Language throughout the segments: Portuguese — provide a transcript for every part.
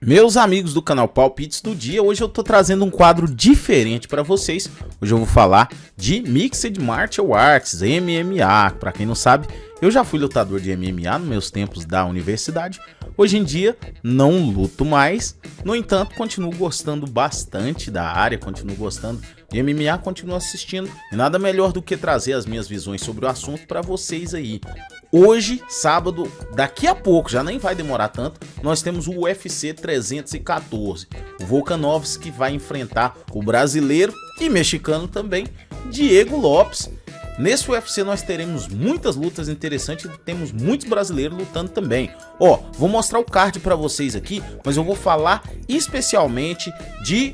Meus amigos do canal Palpites do Dia, hoje eu tô trazendo um quadro diferente para vocês. Hoje eu vou falar de Mixed Martial Arts, MMA. Para quem não sabe, eu já fui lutador de MMA nos meus tempos da universidade. Hoje em dia não luto mais, no entanto continuo gostando bastante da área, continuo gostando de MMA, continuo assistindo. E nada melhor do que trazer as minhas visões sobre o assunto para vocês aí. Hoje, sábado, daqui a pouco, já nem vai demorar tanto, nós temos o UFC 314. O Volkanovski vai enfrentar o brasileiro e mexicano também, Diego Lopes. Nesse UFC nós teremos muitas lutas interessantes e temos muitos brasileiros lutando também. Ó, vou mostrar o card para vocês aqui, mas eu vou falar especialmente de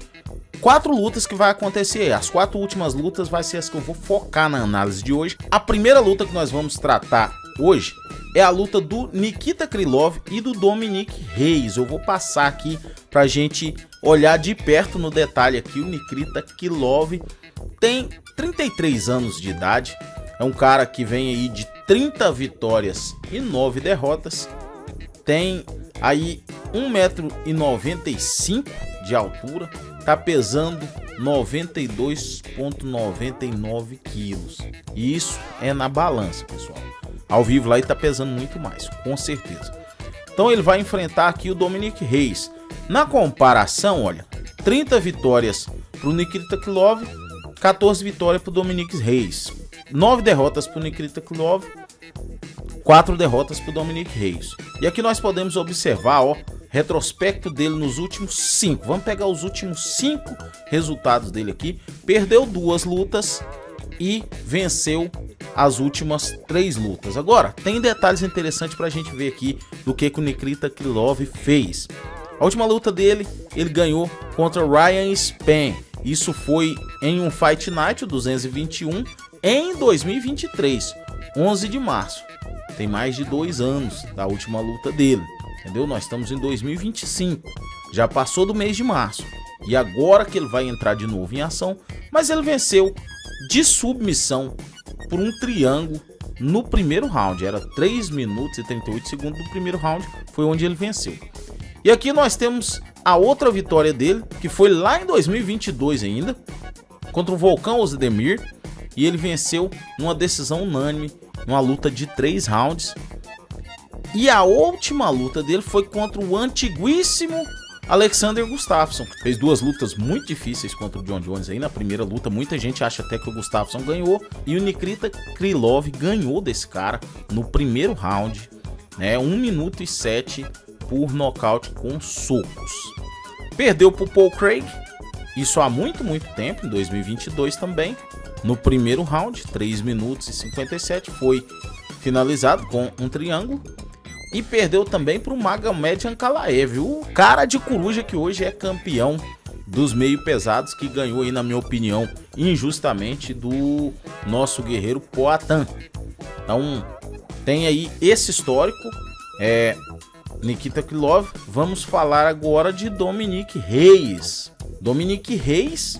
4 lutas que vai acontecer. As 4 últimas lutas vai ser as que eu vou focar na análise de hoje. A primeira luta que nós vamos tratar hoje é a luta do Nikita Krylov e do Dominick Reyes. Eu vou passar aqui pra gente olhar de perto no detalhe aqui. O Nikita Krylov tem 33 anos de idade. É um cara que vem aí de 30 vitórias e 9 derrotas. Tem aí 1,95 m de altura. Tá pesando 92,99 quilos. E isso é na balança, pessoal. Ao vivo lá ele tá pesando muito mais, com certeza. Então ele vai enfrentar aqui o Dominick Reyes. Na comparação, olha, 30 vitórias pro Nikita Krylov, 14 vitórias pro Dominick Reyes. 9 derrotas pro Nikita Krylov, 4 derrotas pro Dominick Reyes. E aqui nós podemos observar, ó, retrospecto dele nos últimos 5. Vamos pegar os últimos 5 resultados dele aqui. Perdeu 2 lutas e venceu as últimas 3 lutas. Agora, tem detalhes interessantes pra gente ver aqui do que o Nikita Krylov fez. A última luta dele, ele ganhou contra Ryan Spann. Isso foi em um Fight Night 221 em 2023, 11 de março. Tem mais de 2 anos da última luta dele, entendeu? Nós estamos em 2025, já passou do mês de março. E agora que ele vai entrar de novo em ação, mas ele venceu de submissão por um triângulo no primeiro round. Era 3 minutos e 38 segundos do primeiro round, foi onde ele venceu. E aqui nós temos a outra vitória dele, que foi lá em 2022 ainda, contra o Volkan Ozdemir, e ele venceu numa decisão unânime, numa luta de 3 rounds. E a última luta dele foi contra o antiguíssimo Alexander Gustafsson. Fez 2 lutas muito difíceis contra o John Jones aí. Na primeira luta muita gente acha até que o Gustafsson ganhou, e o Nikita Krylov ganhou desse cara no primeiro round, né? 1 minuto e 7 por nocaute com socos. Perdeu pro Paul Craig, isso há muito tempo, em 2022 também. No primeiro round, 3 minutos e 57, foi finalizado com um triângulo. E perdeu também para o Magomed Ankalaev, o cara de coruja que hoje é campeão dos meio pesados, que ganhou aí, na minha opinião, injustamente do nosso guerreiro Poatan. Então tem aí esse histórico, Nikita Krylov. Vamos falar agora de Dominick Reyes. Dominick Reyes,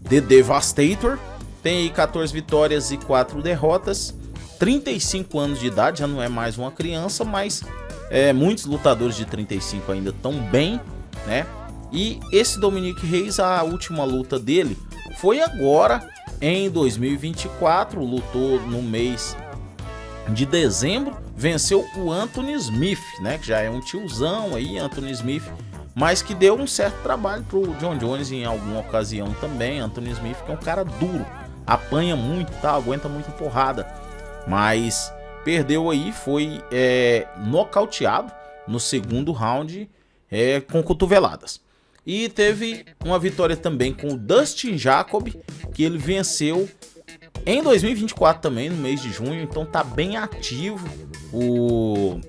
The Devastator, tem aí 14 vitórias e 4 derrotas. 35 anos de idade, já não é mais uma criança, mas muitos lutadores de 35 ainda estão bem, né? E esse Dominick Reyes, a última luta dele foi agora em 2024, lutou no mês de dezembro, venceu o Anthony Smith, né? Que já é um tiozão aí, Anthony Smith, mas que deu um certo trabalho pro John Jones em alguma ocasião também. Anthony Smith, que é um cara duro, apanha muito, tá? Aguenta muita porrada, mas perdeu aí, foi nocauteado no segundo round com cotoveladas. E teve uma vitória também com o Dustin Jacob, que ele venceu em 2024 também, no mês de junho. Então tá bem ativo o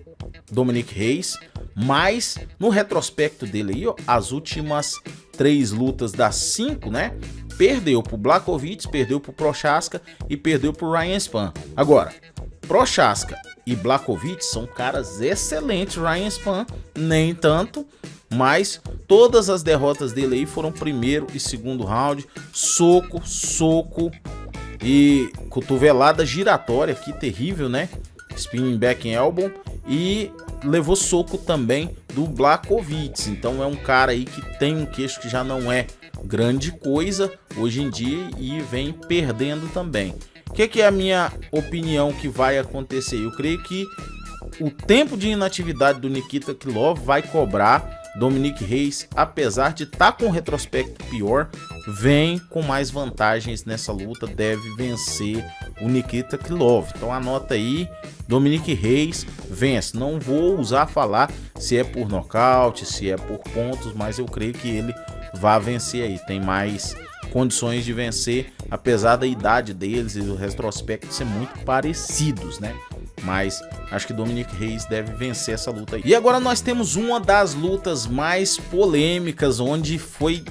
Dominick Reyes, mas no retrospecto dele aí, ó, as últimas 3 lutas das 5, né? Perdeu pro Blachowicz, perdeu pro Prochazka e perdeu pro Ryan Spann. Agora, Prochazka e Blachowicz são caras excelentes, Ryan Spann nem tanto, mas todas as derrotas dele aí foram primeiro e segundo round, soco e cotovelada giratória, que terrível, né? Spinning back elbow, e levou soco também do Blachowicz. Então é um cara aí que tem um queixo que já não é grande coisa hoje em dia e vem perdendo também. O que é a minha opinião que vai acontecer? Eu creio que o tempo de inatividade do Nikita Krylov vai cobrar. Dominic Reyes, apesar de estar com um retrospecto pior, vem com mais vantagens nessa luta, deve vencer o Nikita Krylov. Então anota aí, Dominic Reyes vence. Não vou usar falar se é por nocaute, se é por pontos, mas eu creio que ele vai vencer aí. Tem mais condições de vencer, apesar da idade deles e do retrospecto ser muito parecidos, né? Mas acho que Dominic Reyes deve vencer essa luta aí. E agora nós temos uma das lutas mais polêmicas, onde foi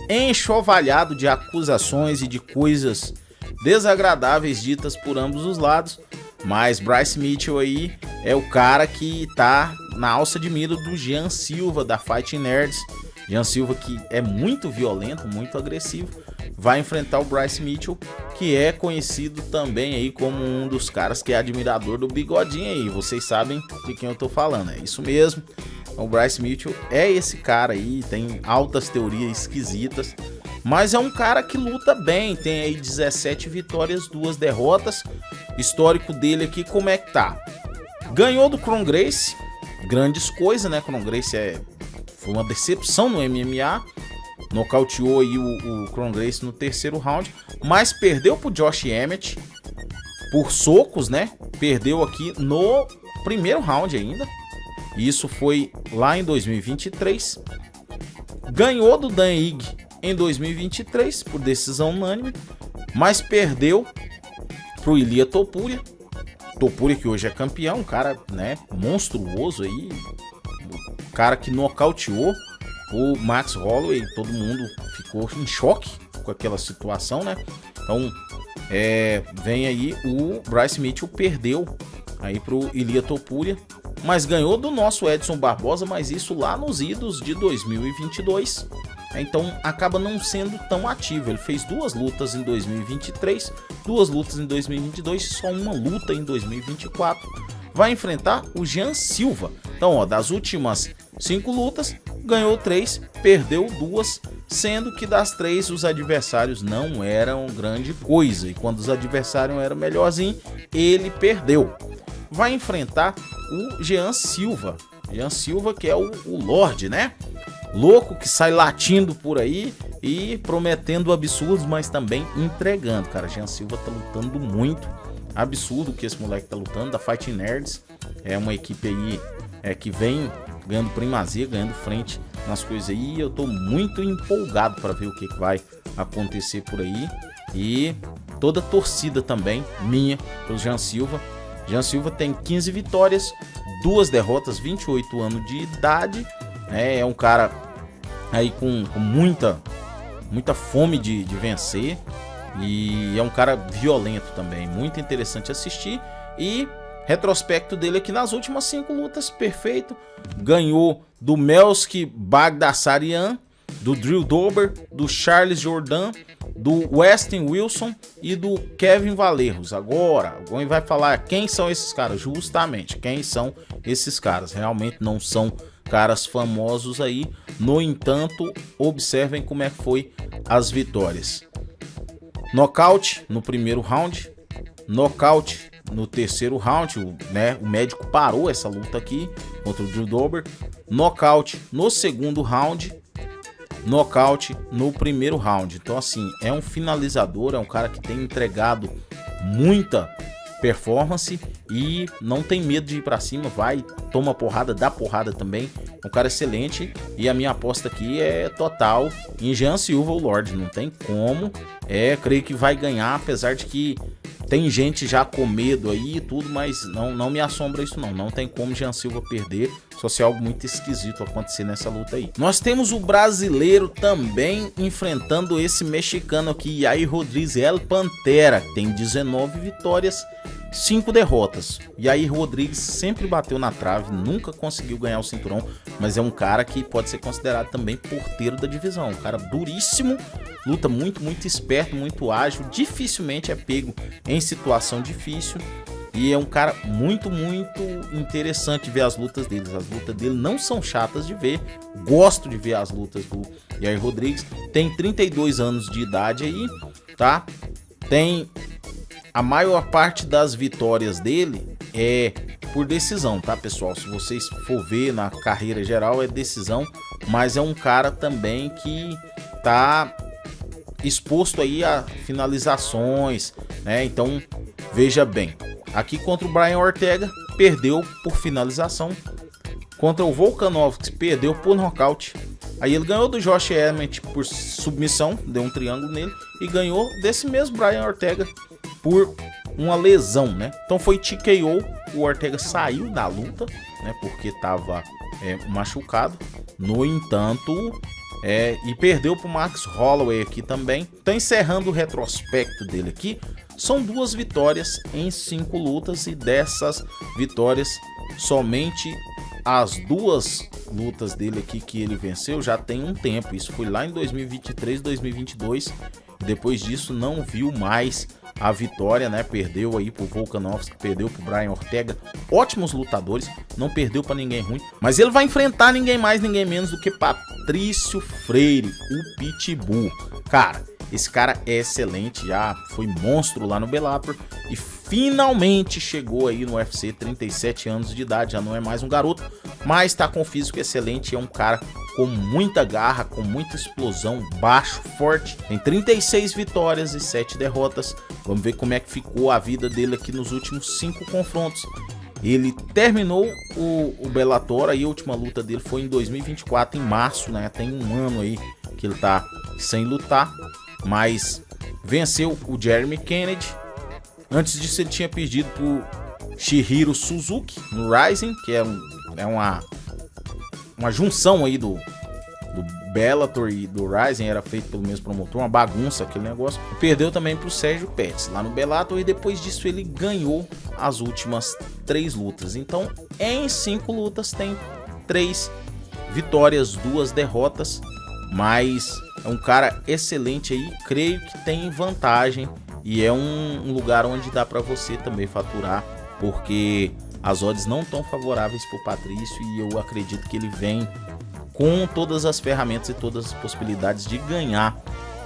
enxovalhado de acusações e de coisas desagradáveis ditas por ambos os lados. Mas Bryce Mitchell aí é o cara que tá na alça de mira do Jean Silva, da Fighting Nerds. Jean Silva, que é muito violento, muito agressivo, vai enfrentar o Bryce Mitchell, que é conhecido também aí como um dos caras que é admirador do Bigodinho aí. Vocês sabem de quem eu tô falando, é isso mesmo. O Bryce Mitchell é esse cara aí, tem altas teorias esquisitas, mas é um cara que luta bem, tem aí 17 vitórias, 2 derrotas. Histórico dele aqui, como é que tá? Ganhou do Kron Gracie, grandes coisas, né? Kron Gracie foi uma decepção no MMA, nocauteou aí o Kron Gracie no terceiro round, mas perdeu pro Josh Emmett por socos, né? Perdeu aqui no primeiro round ainda. Isso foi lá em 2023. Ganhou do Dan Ige em 2023 por decisão unânime, mas perdeu pro Ilia Topuria. Topuria que hoje é campeão, um cara, né, monstruoso aí, o cara que nocauteou o Max Holloway. Todo mundo ficou em choque com aquela situação, né? Então, vem aí o Bryce Mitchell, perdeu aí pro Ilia Topuria, mas ganhou do nosso Edson Barbosa, mas isso lá nos idos de 2022. Então acaba não sendo tão ativo. Ele fez 2 lutas em 2023, 2 lutas em 2022 e só uma luta em 2024. Vai enfrentar o Jean Silva. Então, ó, das últimas 5 lutas, ganhou 3, perdeu 2, sendo que das 3 os adversários não eram grande coisa. E quando os adversários eram melhorzinho, ele perdeu. Vai enfrentar o Jean Silva. Jean Silva, que é o Lorde, né? Louco, que sai latindo por aí e prometendo absurdos, mas também entregando. Cara, Jean Silva tá lutando muito. Absurdo que esse moleque tá lutando, da Fighting Nerds. É uma equipe aí que vem ganhando primazia, ganhando frente nas coisas aí. E eu tô muito empolgado para ver o que vai acontecer por aí. E toda a torcida também, minha, pro Jean Silva. Jean Silva tem 15 vitórias, 2 derrotas, 28 anos de idade. É um cara aí com muita fome de vencer. E é um cara violento também, muito interessante assistir. E retrospecto dele aqui nas últimas 5 lutas, perfeito. Ganhou do Melski Bagdasaryan, do Drew Dober, do Charles Jourdain, do Weston Wilson e do Kevin Vallejos. Agora, alguém vai falar quem são esses caras? Justamente, quem são esses caras? Realmente não são caras famosos aí. No entanto, observem como é que foi as vitórias. Nocaute no primeiro round, nocaute no terceiro round, o médico parou essa luta aqui contra o Drew Dober, nocaute no segundo round, nocaute no primeiro round. Então assim, é um finalizador, é um cara que tem entregado muita performance e não tem medo de ir pra cima, vai, toma porrada, dá porrada também. Um cara excelente e a minha aposta aqui é total em Jean Silva, o Lorde, não tem como. Creio que vai ganhar, apesar de que tem gente já com medo aí e tudo, mas não me assombra isso não tem como Jean Silva perder, só se algo muito esquisito acontecer nessa luta aí. Nós temos o brasileiro também enfrentando esse mexicano aqui, Yair Rodrigues El Pantera, que tem 19 vitórias, 5 derrotas. Yair Rodrigues sempre bateu na trave, nunca conseguiu ganhar o cinturão, mas é um cara que pode ser considerado também porteiro da divisão, um cara duríssimo, luta muito esperto, muito ágil, dificilmente é pego em situação difícil. E é um cara muito interessante ver as lutas dele. As lutas dele não são chatas de ver. Gosto de ver as lutas do Yair Rodrigues. Tem 32 anos de idade aí, tá? Tem a maior parte das vitórias dele é por decisão, tá, pessoal? Se vocês for ver na carreira geral é decisão, mas é um cara também que tá exposto aí a finalizações, né? Então, veja bem. Aqui contra o Brian Ortega, perdeu por finalização. Contra o Volkanovski, perdeu por nocaute. Aí ele ganhou do Josh Emmett por submissão, deu um triângulo nele. E ganhou desse mesmo Brian Ortega por uma lesão, né? Então foi TKO, o Ortega saiu da luta, né? Porque estava machucado. No entanto, e perdeu para o Max Holloway aqui também. Então, encerrando o retrospecto dele aqui, são 2 vitórias em 5 lutas, e dessas vitórias, somente as 2 lutas dele aqui que ele venceu já tem um tempo. Isso foi lá em 2023, 2022. Depois disso não viu mais a vitória, né? Perdeu aí pro Volkanovski, perdeu pro Brian Ortega. Ótimos lutadores, não perdeu para ninguém ruim. Mas ele vai enfrentar ninguém mais, ninguém menos do que Patrício Freire, o Pitbull. Cara, esse cara é excelente, já foi monstro lá no Bellator e finalmente chegou aí no UFC, 37 anos de idade, já não é mais um garoto, mas tá com físico excelente, é um cara com muita garra, com muita explosão, baixo, forte, tem 36 vitórias e 7 derrotas. Vamos ver como é que ficou a vida dele aqui nos últimos 5 confrontos. Ele terminou o Bellator, aí a última luta dele foi em 2024, em março, né? Tem um ano aí que ele tá sem lutar, mas venceu o Jeremy Kennedy. Antes disso ele tinha perdido pro Chihiro Suzuki no Rising, que é uma junção aí do Bellator e do Rising, era feito pelo mesmo promotor, uma bagunça aquele negócio. Perdeu também pro Sérgio Pettis lá no Bellator, e depois disso ele ganhou as últimas 3 lutas. Então, em 5 lutas tem 3 vitórias, 2 derrotas, mas é um cara excelente aí, creio que tem vantagem, e é um lugar onde dá para você também faturar, porque as odds não estão favoráveis para o Patrício, e eu acredito que ele vem com todas as ferramentas e todas as possibilidades de ganhar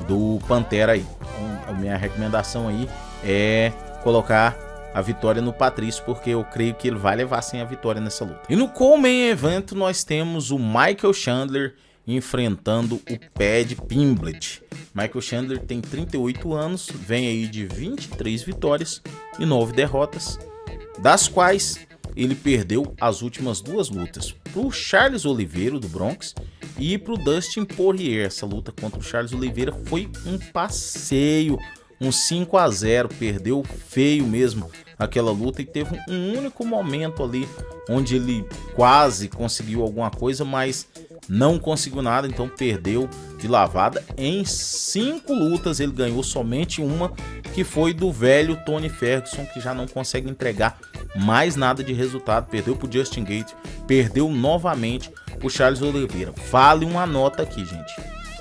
do Pantera aí. Então, a minha recomendação aí é colocar a vitória no Patrício, porque eu creio que ele vai levar sim a vitória nessa luta. E no co-main event nós temos o Michael Chandler enfrentando o Paddy Pimblett. Michael Chandler tem 38 anos, vem aí de 23 vitórias e 9 derrotas, das quais ele perdeu as últimas 2 lutas pro Charles Oliveira do Bronx e pro Dustin Poirier. Essa luta contra o Charles Oliveira foi um passeio, um 5-0, perdeu feio mesmo aquela luta, e teve um único momento ali onde ele quase conseguiu alguma coisa, mas não conseguiu nada, então perdeu de lavada. Em 5 lutas ele ganhou somente uma, que foi do velho Tony Ferguson, que já não consegue entregar mais nada de resultado. Perdeu pro Justin Gaethje, perdeu novamente pro Charles Oliveira. Vale uma nota aqui, gente.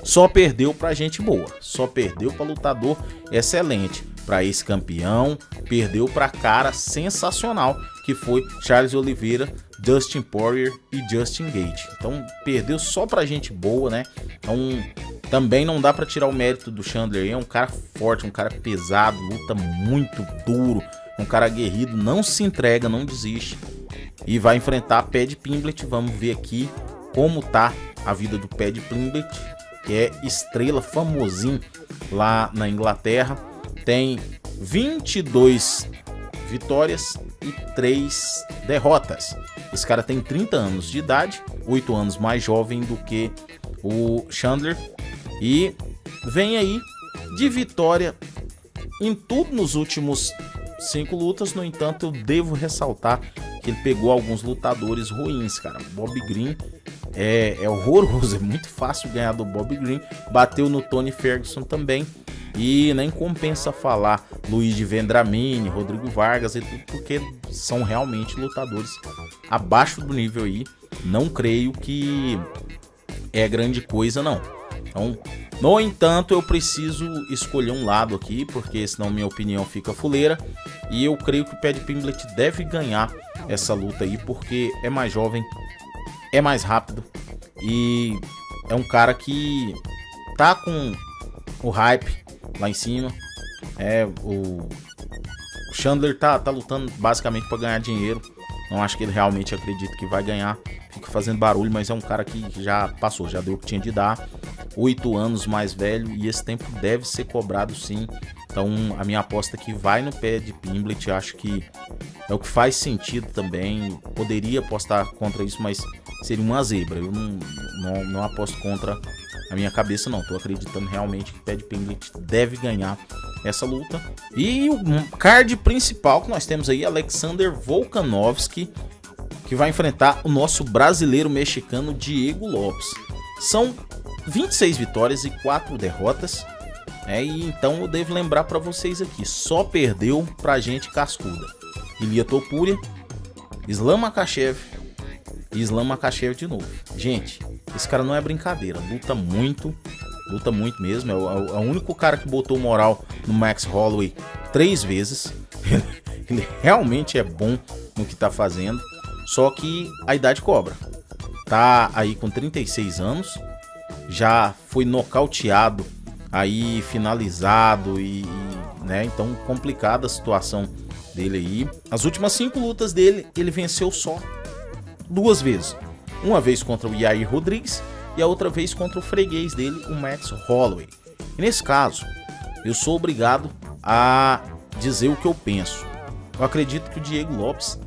Só perdeu pra gente boa, só perdeu pra lutador excelente, pra ex-campeão, perdeu pra cara sensacional, que foi Charles Oliveira, Dustin Poirier e Justin Gaethje. Então perdeu só pra gente boa, né? Então também não dá pra tirar o mérito do Chandler. É um cara forte, um cara pesado, luta muito duro, um cara aguerrido, não se entrega, não desiste, e vai enfrentar Paddy Pimblett. Vamos ver aqui como tá a vida do Paddy Pimblett, que é estrela, famosinho lá na Inglaterra. Tem 22 vitórias e 3 derrotas. Esse cara tem 30 anos de idade, 8 anos mais jovem do que o Chandler, e vem aí de vitória em tudo nos últimos 5 lutas. No entanto, eu devo ressaltar que ele pegou alguns lutadores ruins, cara. Bob Green é horroroso, é muito fácil ganhar do Bob Green. Bateu no Tony Ferguson também, e nem compensa falar Luigi Vendramini, Rodrigo Vargas e tudo, porque são realmente lutadores abaixo do nível aí. Não creio que é grande coisa, não. Então No entanto, eu preciso escolher um lado aqui, porque senão minha opinião fica fuleira. E eu creio que o Paddy Pimblett deve ganhar essa luta aí, porque é mais jovem, é mais rápido e é um cara que tá com o hype lá em cima. O Chandler tá lutando basicamente para ganhar dinheiro. Não acho que ele realmente acredita que vai ganhar. Fica fazendo barulho, mas é um cara que já passou, já deu o que tinha de dar. 8 anos mais velho e esse tempo deve ser cobrado sim. Então a minha aposta aqui vai no Paddy Pimblett. Acho que é o que faz sentido também. Poderia apostar contra isso, mas seria uma zebra. Eu não aposto contra a minha cabeça não. Tô acreditando realmente que o Paddy Pimblett deve ganhar essa luta. E o card principal que nós temos aí, Alexander Volkanovski, que vai enfrentar o nosso brasileiro mexicano Diego Lopes. São 26 vitórias e 4 derrotas. E então eu devo lembrar para vocês aqui, só perdeu pra gente cascuda. Ilia Topuria, Islam Makhachev e Islam Makhachev de novo. Gente, esse cara não é brincadeira, luta muito mesmo. É o único cara que botou moral no Max Holloway 3 vezes. Ele realmente é bom no que tá fazendo, só que a idade cobra. Tá aí com 36 anos, já foi nocauteado, aí finalizado né, então complicada a situação dele aí. As últimas 5 lutas dele, ele venceu só 2 vezes. Uma vez contra o Yair Rodrigues e a outra vez contra o freguês dele, o Max Holloway. E nesse caso, eu sou obrigado a dizer o que eu penso. Eu acredito que o Diego Lopes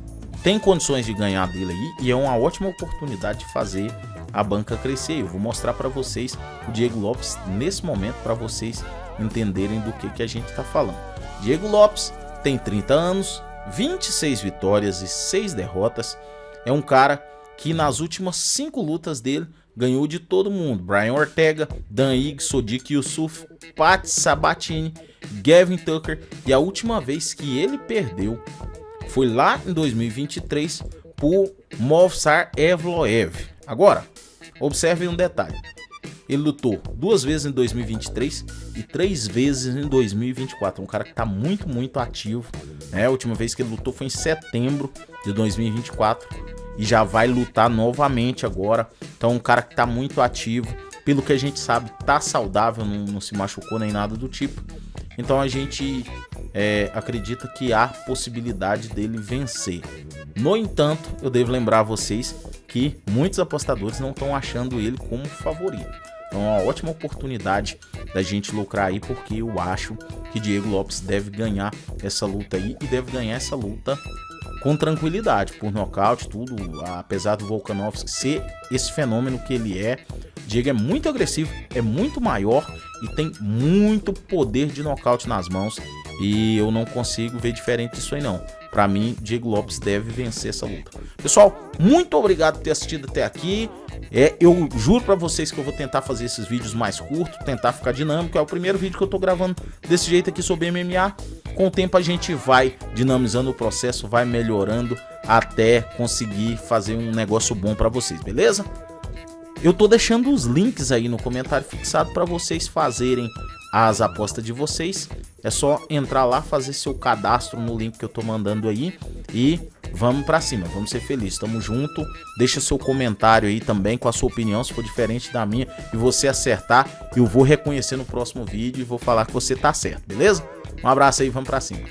tem condições de ganhar dele aí e é uma ótima oportunidade de fazer a banca crescer. Eu vou mostrar para vocês o Diego Lopes nesse momento para vocês entenderem do que a gente está falando. Diego Lopes tem 30 anos, 26 vitórias e 6 derrotas. É um cara que nas últimas 5 lutas dele ganhou de todo mundo. Brian Ortega, Dan Higgs, Sodiq Yusuff, Pat Sabatini, Gavin Tucker. E a última vez que ele perdeu foi lá em 2023 por Movsar Evloev. Agora, observem um detalhe. Ele lutou 2 vezes em 2023 e 3 vezes em 2024. Um cara que está muito ativo. A última vez que ele lutou foi em setembro de 2024 e já vai lutar novamente agora. Então um cara que está muito ativo. Pelo que a gente sabe, tá saudável, não se machucou nem nada do tipo. Então a gente acredita que há possibilidade dele vencer. No entanto, eu devo lembrar a vocês que muitos apostadores não estão achando ele como favorito. Então é uma ótima oportunidade da gente lucrar aí, porque eu acho que Diego Lopes deve ganhar essa luta aí e deve ganhar essa luta com tranquilidade, por nocaute, tudo. Apesar do Volkanovski ser esse fenômeno que ele é, Diego é muito agressivo, é muito maior e tem muito poder de nocaute nas mãos. E eu não consigo ver diferente disso aí não. Pra mim, Diego Lopes deve vencer essa luta. Pessoal, muito obrigado por ter assistido até aqui. Eu juro pra vocês que eu vou tentar fazer esses vídeos mais curtos, tentar ficar dinâmico. É o primeiro vídeo que eu tô gravando desse jeito aqui sobre MMA. Com o tempo a gente vai dinamizando o processo, vai melhorando até conseguir fazer um negócio bom pra vocês, beleza? Eu tô deixando os links aí no comentário fixado para vocês fazerem as apostas de vocês. É só entrar lá, fazer seu cadastro no link que eu tô mandando aí e vamos para cima, vamos ser felizes, tamo junto. Deixa seu comentário aí também com a sua opinião, se for diferente da minha e você acertar, eu vou reconhecer no próximo vídeo e vou falar que você tá certo, beleza? Um abraço aí, vamos para cima.